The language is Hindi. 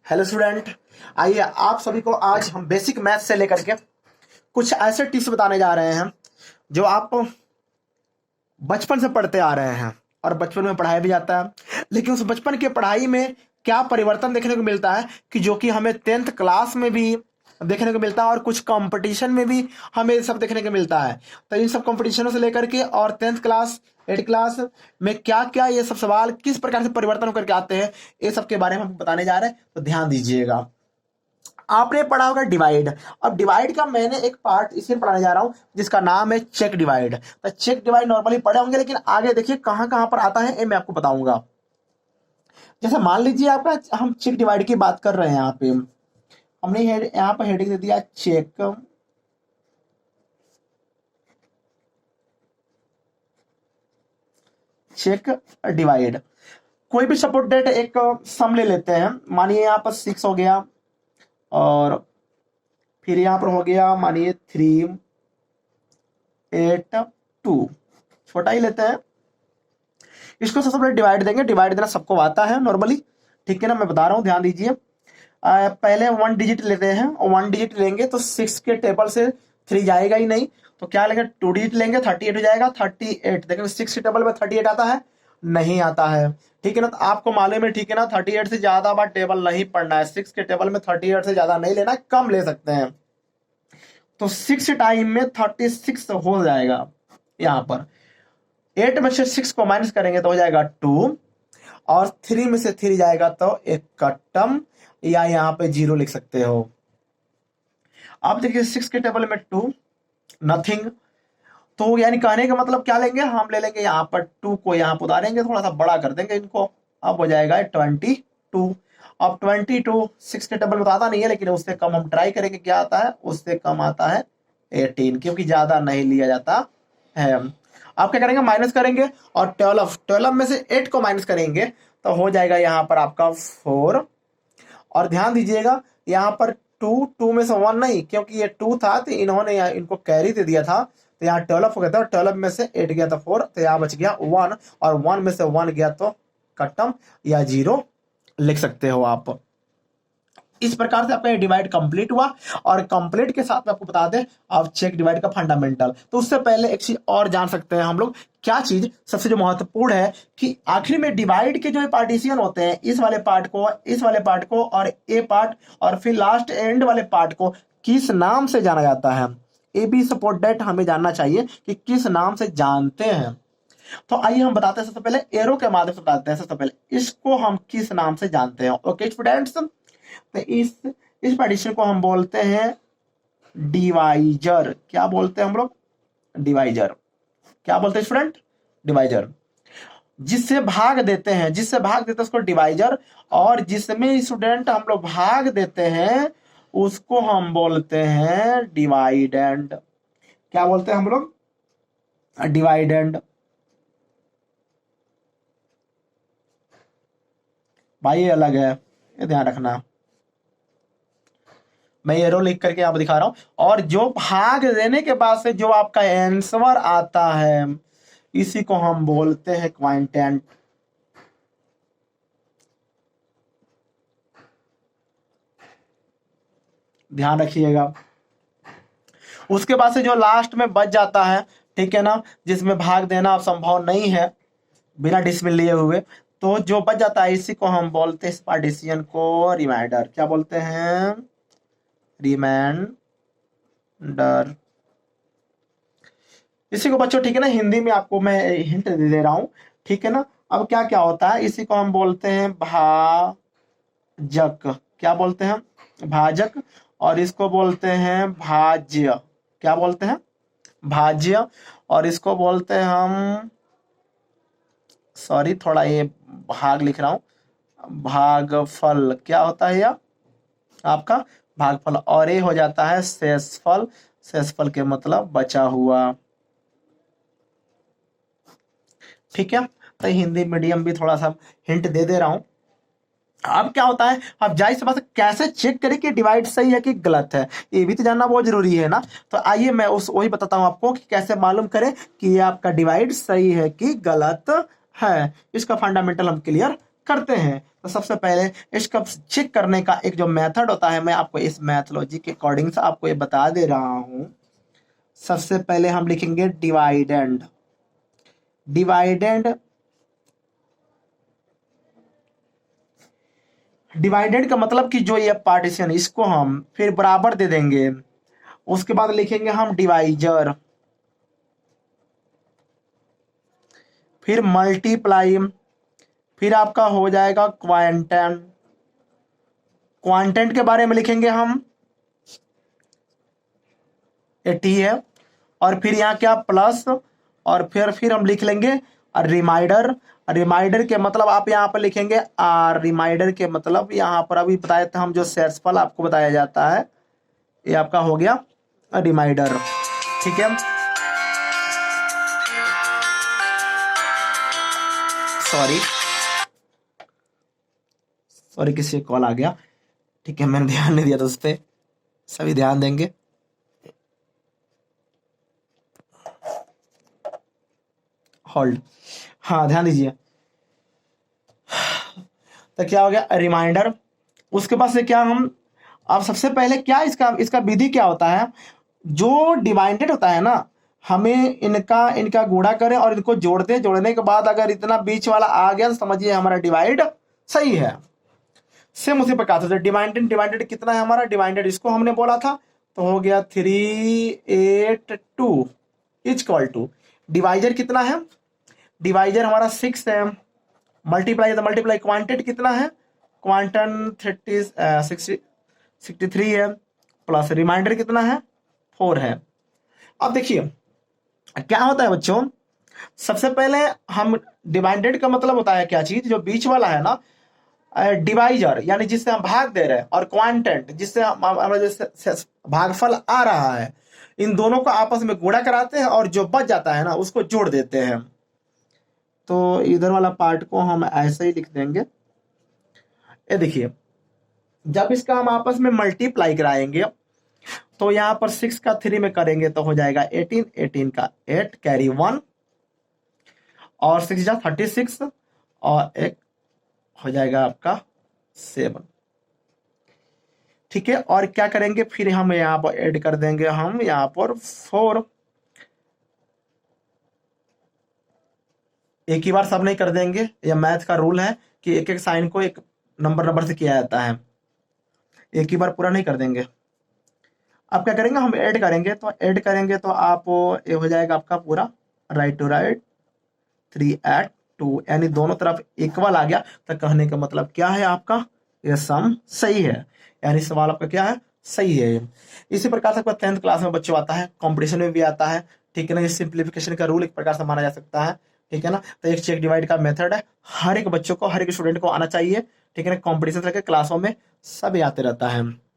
Hello student. आइए आप सभी को आज हम बेसिक मैथ से लेकर के कुछ ऐसे टिप्स बताने जा रहे हैं जो आप बचपन से पढ़ते आ रहे हैं और बचपन में पढ़ाया भी जाता है, लेकिन उस बचपन की पढ़ाई में क्या परिवर्तन देखने को मिलता है कि जो कि हमें 10th क्लास में भी देखने को मिलता है और कुछ कंपटीशन में भी हमें ये सब देखने को मिलता है। तो इन सब कंपटीशनों से लेकर के और 10th क्लास 8th क्लास में क्या क्या ये सब सवाल किस प्रकार से परिवर्तन होकर के आते हैं, ये सब के बारे में हम बताने जा रहे हैं, तो ध्यान दीजिएगा। आपने पढ़ा होगा डिवाइड। अब डिवाइड का मैंने एक पार्ट इसी में पढ़ाने जा रहा हूं जिसका नाम है चेक डिवाइड। तो चेक डिवाइड नॉर्मली पढ़े होंगे, लेकिन आगे देखिए कहां कहां पर आता है ये मैं आपको बताऊंगा। जैसे मान लीजिए आपका हम चेक डिवाइड की बात कर रहे हैं। यहाँ पे हमने यहाँ पर हेडिंग दे दिया चेक चेक डिवाइड। कोई भी सपोर्ट डेट एक सम ले लेते हैं। मानिए यहाँ पर 6 हो गया और फिर यहाँ पर हो गया मानिए 3 8 2, छोटा ही लेते हैं। इसको सबसे पहले डिवाइड देंगे। डिवाइड देना सबको आता है नॉर्मली, ठीक है ना। मैं बता रहा हूँ, ध्यान दीजिए। पहले 1 डिजिट लेते हैं और 1 डिजिट लेंगे तो 6 के टेबल से 3 जाएगा ही नहीं, तो क्या लेंगे 2 डिजिट लेंगे, 38 हो जाएगा। 38 देखिए 6 के टेबल में 38 आता है, नहीं आता है, ठीक है ना। तो आपको मालूम है, ठीक है ना, 38 से ज्यादा बार टेबल नहीं पढ़ना है। 6 के टेबल में 38 से ज्यादा नहीं लेना, कम ले सकते हैं। तो 6 टाइम में 36 हो जाएगा। यहाँ पर 8 में से 6 को माइनस करेंगे तो हो जाएगा 2 और 3 में से 3 जाएगा तो एक कट्टम, या यहाँ पे 0 लिख सकते हो। अब देखिए 6 के टेबल में 2 नथिंग, तो यानी कहने का मतलब क्या लेंगे, हम ले लेंगे यहाँ पर 2 को यहाँ पर उतारेंगे, थोड़ा सा बड़ा कर देंगे इनको। अब हो जाएगा 22। अब 22 6 के टेबल में तो आता नहीं है, लेकिन उससे कम हम ट्राई करेंगे क्या आता है, उससे कम आता है 18, क्योंकि ज्यादा नहीं लिया जाता है। आप क्या करेंगे, माइनस करेंगे और 12 में से 8 को माइनस करेंगे तो हो जाएगा यहाँ पर आपका 4। और ध्यान दीजिएगा यहाँ पर 2 में से 1 नहीं, क्योंकि ये 2 था तो इन्होंने इनको कैरी दे दिया था, तो यहाँ 12 हो गया था और 12 में से 8 गया था 4, तो यहाँ बच गया 1 और 1 में से 1 गया तो कट्टम या 0 लिख सकते हो आप। इस प्रकार से आपका डिवाइड कंप्लीट हुआ। और कंप्लीट के साथ में आपको बता दें अब चेक डिवाइड का फंडामेंटल। तो उससे पहले एक चीज और जान सकते हैं हम लोग, क्या चीज सबसे जो महत्वपूर्ण है कि आखिर में डिवाइड के जो पार्टीशन होते हैं, इस वाले पार्ट को, इस वाले पार्ट को और ए पार्ट और फिर लास्ट एंड वाले पार्ट को किस नाम से जाना जाता है। ए बी सपोर्ट डेट हमें जानना चाहिए कि किस नाम से जानते हैं। तो आइए हम बताते हैं, सबसे पहले एरो के माध्यम से बताते हैं। सबसे पहले इसको हम किस नाम से जानते हैं। ओके स्टूडेंट्स, तो इस पार्टीशन को हम बोलते हैं डिवाइजर। क्या बोलते हैं हम लोग, डिवाइजर। क्या बोलते हैं स्टूडेंट, डिवाइजर। जिससे भाग देते हैं, उसको डिवाइजर। और जिसमें स्टूडेंट हम लोग भाग देते हैं उसको हम बोलते हैं डिवाइडेंड। क्या बोलते हैं हम लोग, डिवाइडेंड। भाई ये अलग है, ये ध्यान रखना। मैं एरो लिख करके आप दिखा रहा हूं। और जो भाग देने के बाद से जो आपका आंसर आता है इसी को हम बोलते हैं क्वांटेंट। ध्यान रखिएगा। उसके बाद से जो लास्ट में बच जाता है, ठीक है ना, जिसमें भाग देना संभव नहीं है बिना डिसमिल लिए हुए, तो जो बच जाता है इसी को हम बोलते हैं, इस पार्टीशन को रिमाइंडर। क्या बोलते हैं, रिमाइंडर। इसी को बच्चों, ठीक है ना, हिंदी में आपको मैं हिंट दे रहा हूं, ठीक है ना। अब क्या क्या होता है, इसी को हम बोलते हैं भाजक। क्या बोलते हैं, भाजक। और इसको बोलते हैं भाज्य। क्या बोलते हैं, भाज्य। और इसको बोलते हैं हम, सॉरी थोड़ा ये भाग लिख रहा हूं, भागफल। क्या होता है यह आपका, भागफल। और ये हो जाता है शेषफल। शेषफल के मतलब बचा हुआ, ठीक है। तो हिंदी मीडियम भी थोड़ा सा हिंट दे रहा हूं। अब क्या होता है, अब जाहिर सी बात है कैसे चेक करें कि डिवाइड सही है कि गलत है, ये भी तो जानना बहुत जरूरी है ना। तो आइए मैं वही बताता हूं आपको कि कैसे मालूम करें कि ये आपका डिवाइड सही है कि गलत है। इसका फंडामेंटल हम क्लियर करते हैं। तो सबसे पहले इसका चेक करने का एक जो मेथड होता है, मैं आपको इस मैथोलॉजी के अकॉर्डिंग से आपको ये बता दे रहा हूं। सबसे पहले हम लिखेंगे डिवाइडेंड। डिवाइडेंड डिवाइडेड का मतलब कि जो ये पार्टीशन, इसको हम फिर बराबर दे देंगे। उसके बाद लिखेंगे हम डिवाइजर, फिर मल्टीप्लाई, फिर आपका हो जाएगा क्वांटेंट। क्वांटेंट के बारे में लिखेंगे हम 80 है, और फिर यहाँ क्या प्लस, और फिर हम लिख लेंगे रिमाइंडर। रिमाइंडर के मतलब आप यहाँ पर लिखेंगे आर। रिमाइंडर के मतलब यहाँ पर अभी बताए थे हम, जो शेषफल आपको बताया जाता है, ये आपका हो गया रिमाइंडर। ठीक है, सॉरी किसी कॉल आ गया। ठीक है, मैंने ध्यान नहीं दिया था उस पर, सभी ध्यान देंगे। होल्ड, हाँ ध्यान दीजिए। तो क्या हो गया रिमाइंडर। उसके बाद से क्या हम, अब सबसे पहले क्या इसका विधि क्या होता है, जो डिवाइडेड होता है ना, हमें इनका गुणा करें और इनको जोड़ दें। जोड़ने के बाद अगर इतना बीच वाला आ गया तो समझिए हमारा डिवाइड सही है। सेम उसी प्रकार से डिवाइडेड, डिवाइडेड कितना है हमारा, डिवाइडेड इसको हमने बोला था, तो हो गया 382 इक्वल टू डिवाइजर कितना है, डिवाइजर हमारा 6 है। मल्टीप्लाई, तो मल्टीप्लाई क्वांटेंट कितना है, क्वांटन 63 है, प्लस रिमाइंडर कितना है 4 है। अब देखिए क्या होता है बच्चों, सबसे पहले हम डिवाइडेड का मतलब होता है क्या चीज, जो बीच वाला है ना, डिवाइजर यानी जिससे हम भाग दे रहे हैं, और क्वांटेंट जिससे हमारा जैसे भागफल आ रहा है, इन दोनों को आपस में गुणा कराते हैं और जो बच जाता है ना उसको जोड़ देते हैं। तो इधर वाला पार्ट को हम ऐसे ही लिख देंगे। ये देखिए, जब इसका हम आपस में मल्टीप्लाई कराएंगे तो यहाँ पर 6 का 3 में करेंगे तो हो जाएगा 18, 18 का 8 कैरी 1, और 6 जा 36, और एक हो जाएगा आपका 7। ठीक है, और क्या करेंगे फिर हम यहाँ पर ऐड कर देंगे हम यहाँ पर 4। एक ही बार सब नहीं कर देंगे, यह मैथ का रूल है कि एक एक साइन को एक नंबर से किया जाता है, एक ही बार पूरा नहीं कर देंगे। अब क्या करेंगे हम ऐड करेंगे, तो ऐड करेंगे तो आप ये हो जाएगा आपका पूरा राइट टू राइट 3 8 2, यानी दोनों तरफ इक्वल आ गया। तो कहने का मतलब क्या है आपका, ये सम सही है, यानी सवाल आपका क्या है, सही है। इसी प्रकार से आपका 10th क्लास में बच्चों आता है, कंपटीशन में भी आता है। ठीक है ना, ये सिंप्लीफिकेशन का रूल एक प्रकार से माना जा सकता है। ठीक है ना, तो एक चेक डिवाइड का मेथड है, हर एक बच्चों को, हर एक स्टूडेंट को आना चाहिए। ठीक है ना, कॉम्पिटिशन करके क्लासों में सब आते रहता है।